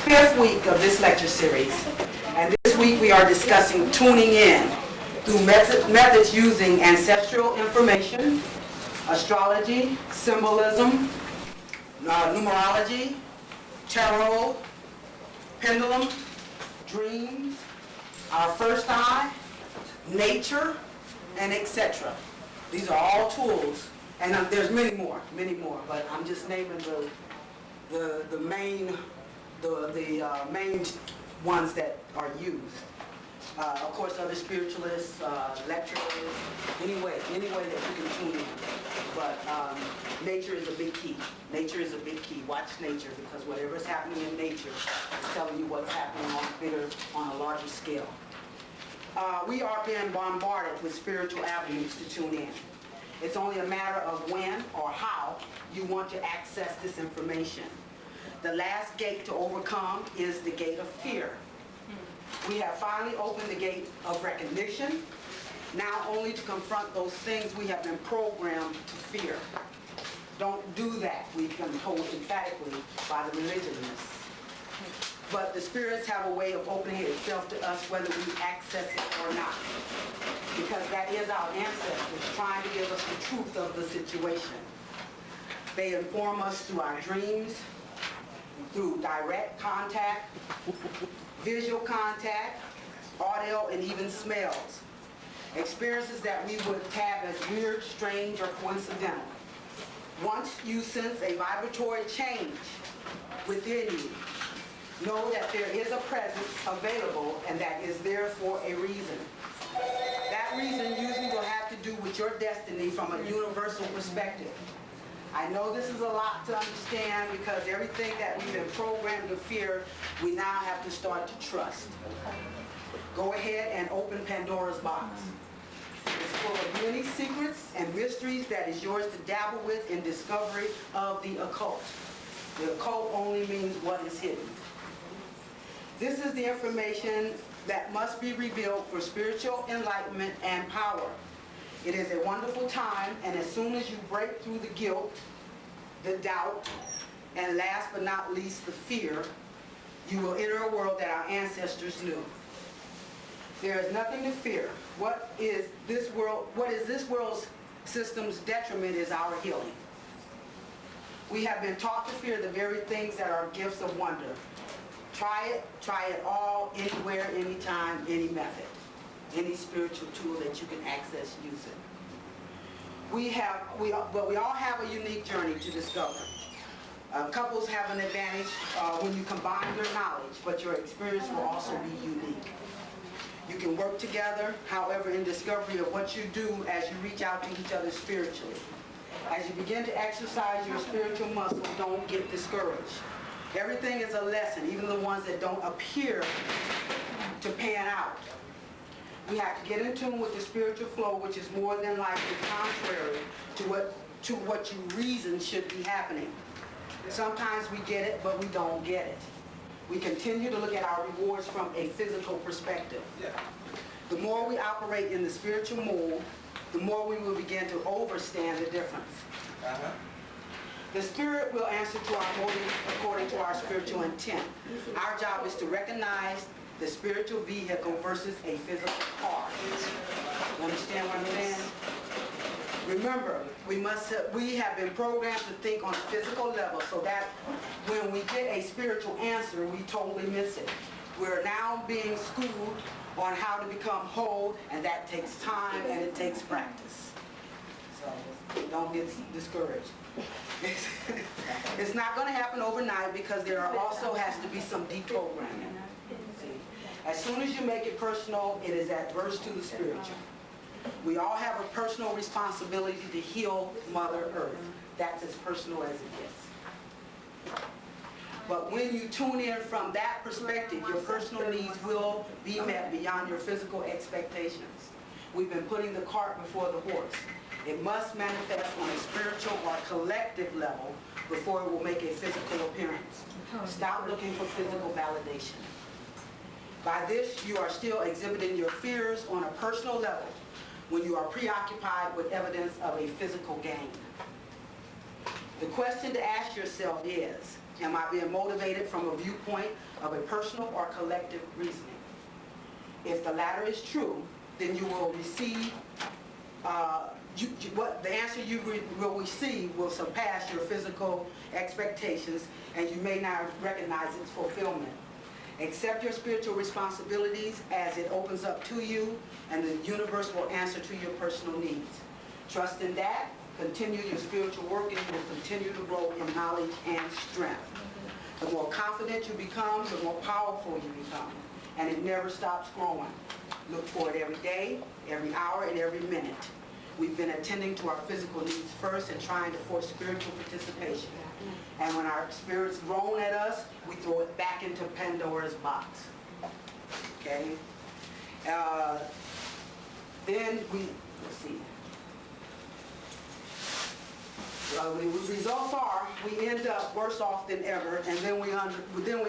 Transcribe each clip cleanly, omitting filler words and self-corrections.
fifth week of this lecture series, and this week we are discussing tuning in through methods using ancestral information, astrology, symbolism, numerology, tarot, pendulum, dreams, our first eye, nature, and etc. These are all tools, and there's many more, but I'm just naming the main ones that are used. Of course, other spiritualists, lecturers, any way that you can tune in. But nature is a big key. Nature is a big key. Watch nature, because whatever is happening in nature is telling you what's happening on a larger scale. We are being bombarded with spiritual avenues to tune in. It's only a matter of when or how you want to access this information. The last gate to overcome is the gate of fear. We have finally opened the gate of recognition, now only to confront those things we have been programmed to fear. Don't do that, we've been told emphatically by the religionists. But the spirits have a way of opening itself to us whether we access it or not. Because that is our ancestors trying to give us the truth of the situation. They inform us through our dreams, through direct contact, visual contact, audio, and even smells. Experiences that we would tab as weird, strange, or coincidental. Once you sense a vibratory change within you, know that there is a presence available and that is there for a reason. That reason usually will have to do with your destiny from a universal perspective. I know this is a lot to understand because everything that we've been programmed to fear, we now have to start to trust. Go ahead and open Pandora's box. It's full of many secrets and mysteries that is yours to dabble with in discovery of the occult. The occult only means what is hidden. This is the information that must be revealed for spiritual enlightenment and power. It is a wonderful time, and as soon as you break through the guilt, the doubt, and last but not least the fear, you will enter a world that our ancestors knew. There is nothing to fear. What is this world's system's detriment is our healing. We have been taught to fear the very things that are gifts of wonder. Try it all, anywhere, anytime, any method. Any spiritual tool that you can access, use it. But we all have a unique journey to discover. Couples have an advantage when you combine your knowledge, but your experience will also be unique. You can work together, however, in discovery of what you do as you reach out to each other spiritually. As you begin to exercise your spiritual muscle, don't get discouraged. Everything is a lesson, even the ones that don't appear to pan out. We have to get in tune with the spiritual flow, which is more than likely contrary to what you reason should be happening. Sometimes we get it, but we don't get it. We continue to look at our rewards from a physical perspective. The more we operate in the spiritual mold, the more we will begin to understand the difference. The spirit will answer to our motive according to our spiritual intent. Our job is to recognize the spiritual vehicle versus a physical car. You understand what I'm saying? Remember, we have been programmed to think on a physical level so that when we get a spiritual answer, we totally miss it. We're now being schooled on how to become whole, and that takes time and it takes practice. So don't get discouraged. It's not going to happen overnight because there also has to be some deprogramming. As soon as you make it personal, it is adverse to the spiritual. We all have a personal responsibility to heal Mother Earth. That's as personal as it gets. But when you tune in from that perspective, your personal needs will be met beyond your physical expectations. We've been putting the cart before the horse. It must manifest on a spiritual or collective level before it will make a physical appearance. Stop looking for physical validation. By this, you are still exhibiting your fears on a personal level when you are preoccupied with evidence of a physical gain. The question to ask yourself is, Am I being motivated from a viewpoint of a personal or collective reasoning? If the latter is true, then you will receive, the answer you will receive will surpass your physical expectations, and you may not recognize its fulfillment. Accept your spiritual responsibilities as it opens up to you, and the universe will answer to your personal needs. Trust in that. Continue your spiritual work, and you will continue to grow in knowledge and strength. The more confident you become, the more powerful you become, and it never stops growing. Look for it every day, every hour, and every minute. We've been attending to our physical needs first and trying to force spiritual participation. And when our spirit's grown at us, we throw it back into Pandora's box. Okay? Then let's see. The results are we end up worse off than ever, and then we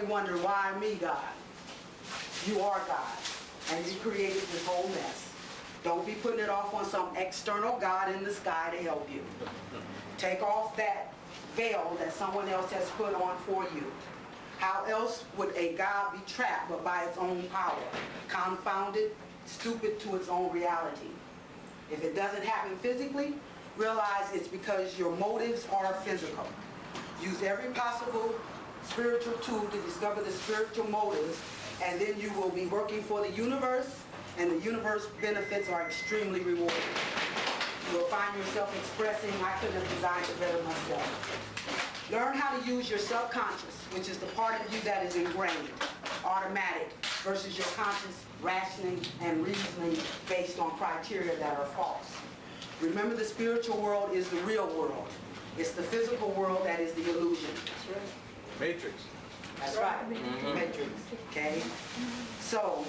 wonder, why me, God? You are God, and you created this whole mess. Don't be putting it off on some external God in the sky to help you. Take off that veil that someone else has put on for you. How else would a God be trapped but by its own power, confounded, stupid to its own reality? If it doesn't happen physically, realize it's because your motives are physical. Use every possible spiritual tool to discover the spiritual motives, and then you will be working for the universe, and the universe benefits are extremely rewarding. You will find yourself expressing, I couldn't have designed it better myself. Learn how to use your subconscious, which is the part of you that is ingrained, automatic, versus your conscious rationing and reasoning based on criteria that are false. Remember, the spiritual world is the real world. It's the physical world that is the illusion. That's right. Matrix. That's right. Matrix. Okay? So,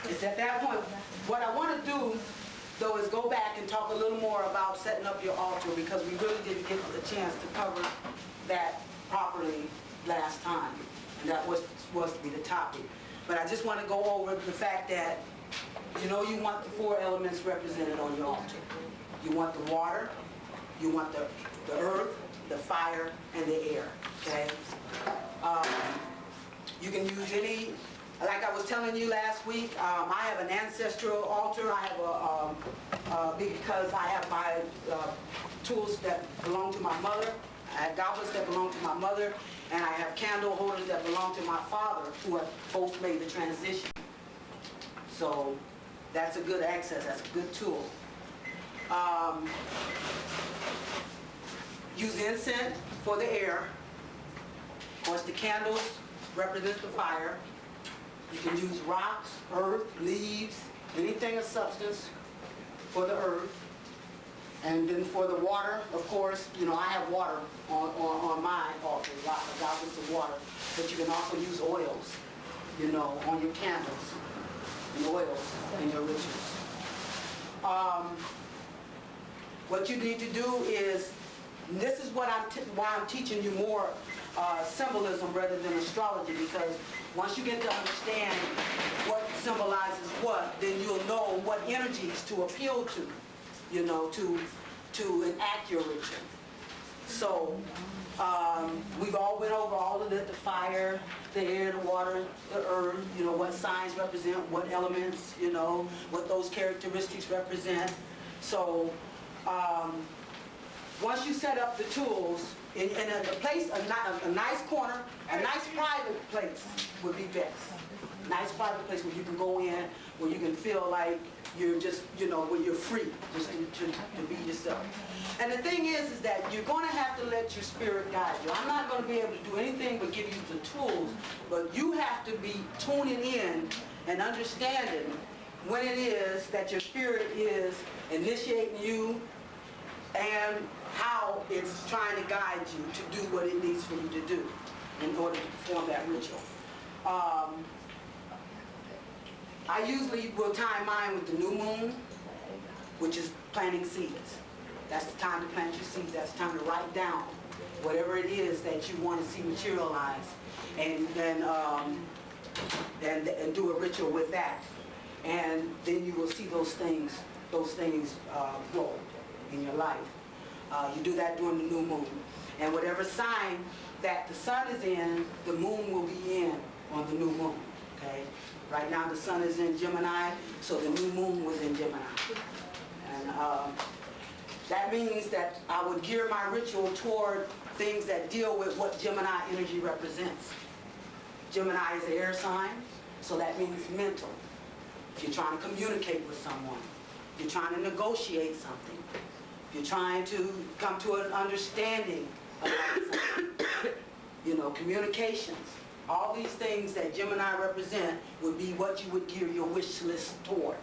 it's at that point. What I want to do, though, is go back and talk a little more about setting up your altar, because we really didn't get a chance to cover that properly last time. And that was supposed to be the topic. But I just want to go over the fact that you want the 4 elements represented on your altar. You want the water, you want the earth, the fire, and the air. Okay? You can use any, like I was telling you last week, I have an ancestral altar. I have because I have my tools that belong to my mother. I have goblets that belong to my mother, and I have candle holders that belong to my father, who have both made the transition. So that's a good access. That's a good tool. Use incense for the air. Of course, the candles represent the fire. You can use rocks, earth, leaves, anything of substance for the earth. And then for the water, of course, I have water on my altar, goblets of water. But you can also use oils, on your candles, and oils in your rituals. What you need to do is, this is why I'm teaching you more symbolism rather than astrology, because once you get to understand what symbolizes what, then you'll know what energies to appeal to, to enact your ritual. So we've all went over all of it: the fire, the air, the water, the earth, what signs represent what elements, what those characteristics represent. So once you set up the tools, in a place, a nice corner, a nice private place would be best. Nice private place where you can go in, where you can feel like you're just, where you're free, just to be yourself. And the thing is that you're going to have to let your spirit guide you. I'm not going to be able to do anything but give you the tools, but you have to be tuning in and understanding when it is that your spirit is initiating you and how it's trying to guide you to do what it needs for you to do in order to perform that ritual. I usually will time mine with the new moon, which is planting seeds. That's the time to plant your seeds. That's the time to write down whatever it is that you want to see materialize, and do a ritual with that. And then you will see those things grow in your life. You do that during the new moon. And whatever sign that the sun is in, the moon will be in on the new moon, okay? Right now the sun is in Gemini, so the new moon was in Gemini. And that means that I would gear my ritual toward things that deal with what Gemini energy represents. Gemini is an air sign, so that means mental. If you're trying to communicate with someone, if you're trying to negotiate something, if you're trying to come to an understanding about something, you know, communications, all these things that Gemini represent would be what you would gear your wish list toward.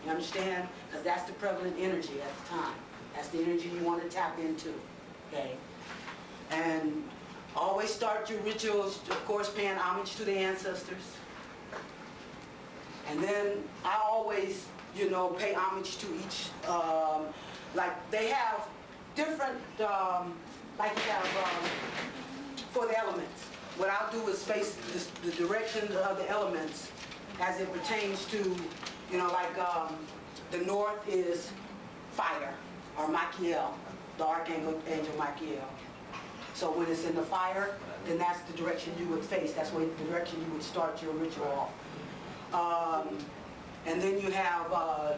You understand? Because that's the prevalent energy at the time. That's the energy you want to tap into, okay? And always start your rituals, of course, paying homage to the ancestors. And then I always, you know, pay homage to each, like they have different, like you have for the elements. What I'll do is face the directions of the elements as it pertains to, you know, like the north is fire, or Michael, the archangel Michael. So when it's in the fire, then that's the direction you would face. That's the direction you would start your ritual off. And then you have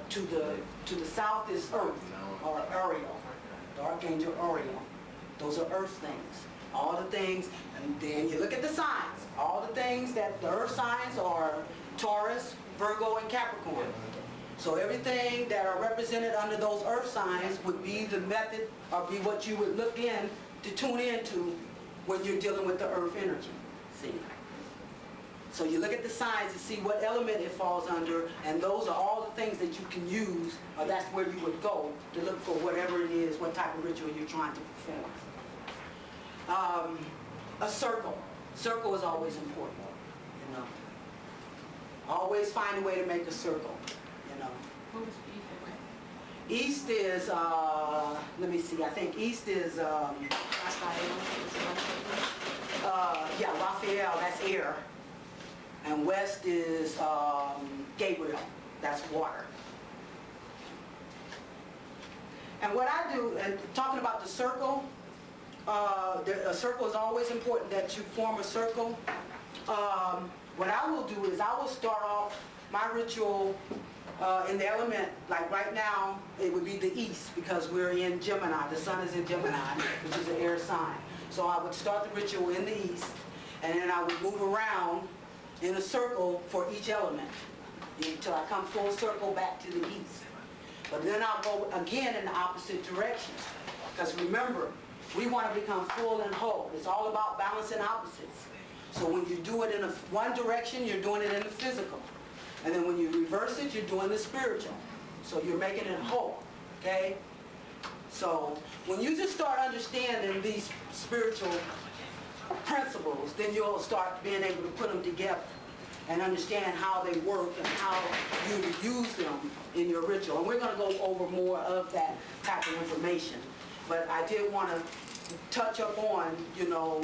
to the south is Earth, or Ariel, the archangel Ariel. Those are earth things. All the things, and then you look at the signs. All the things that the earth signs are Taurus, Virgo, and Capricorn. So everything that are represented under those earth signs would be the method, or be what you would look in to tune into when you're dealing with the earth energy. See? So you look at the signs to see what element it falls under, and those are all the things that you can use, or that's where you would go to look for whatever it is, what type of ritual you're trying to perform. A circle. Circle is always important, you know. Always find a way to make a circle, you know. What was east and west? East is, let me see, I think east is, yeah, Raphael, that's air. And west is Gabriel, that's water. And what I do, and talking about the circle, a circle is always important that you form a circle. What I will do is I will start off my ritual in the element, like right now, it would be the east because we're in Gemini. The sun is in Gemini, which is an air sign. So I would start the ritual in the east, and then I would move around in a circle for each element until I come full circle back to the east. But then I'll go again in the opposite direction. Because remember, we want to become full and whole. It's all about balancing opposites. So when you do it in one direction, you're doing it in the physical. And then when you reverse it, you're doing the spiritual. So you're making it whole, okay? So when you just start understanding these spiritual principles, then you'll start being able to put them together and understand how they work and how you use them in your ritual. And we're going to go over more of that type of information. But I did want to touch up on, you know,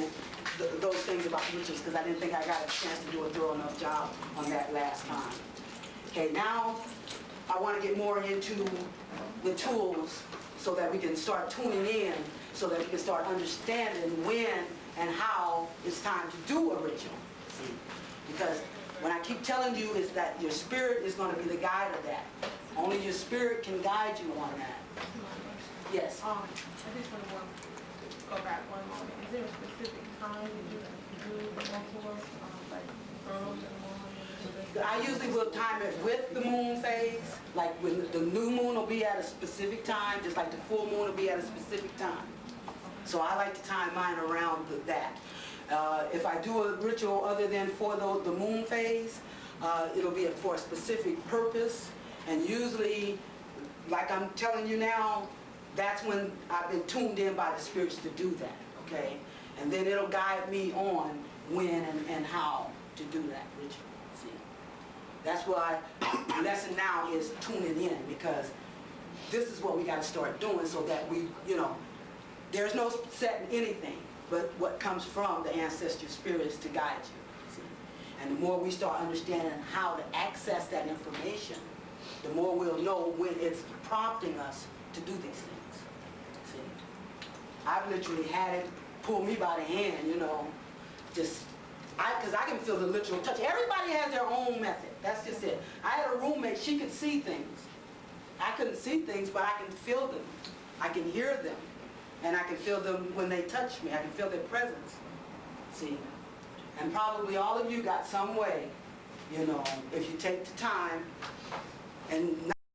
those things about rituals because I didn't think I got a chance to do a thorough enough job on that last time. Okay, now I want to get more into the tools so that we can start tuning in, so that we can start understanding when and how it's time to do a ritual. See? Because what I keep telling you is that your spirit is going to be the guide of that. Only your spirit can guide you on that. Yes? I just want to go back one moment. Is there a specific time that you do the ritual, like early in the morning? I usually will time it with the moon phase. Like when the new moon will be at a specific time, just like the full moon will be at a specific time. So I like to time mine around that. If I do a ritual other than for the moon phase, it'll be for a specific purpose. And usually, like I'm telling you now, that's when I've been tuned in by the spirits to do that, okay? And then it'll guide me on when and how to do that ritual, see? That's why the lesson now is tuning in, because this is what we got to start doing so that we, you know, there's no setting anything but what comes from the ancestral spirits to guide you, see? And the more we start understanding how to access that information, the more we'll know when it's prompting us to do these things. See? I've literally had it pull me by the hand, you know, just, because I can feel the literal touch. Everybody has their own method. That's just it. I had a roommate, she could see things. I couldn't see things, but I can feel them. I can hear them. And I can feel them when they touch me. I can feel their presence. See? And probably all of you got some way, you know, if you take the time and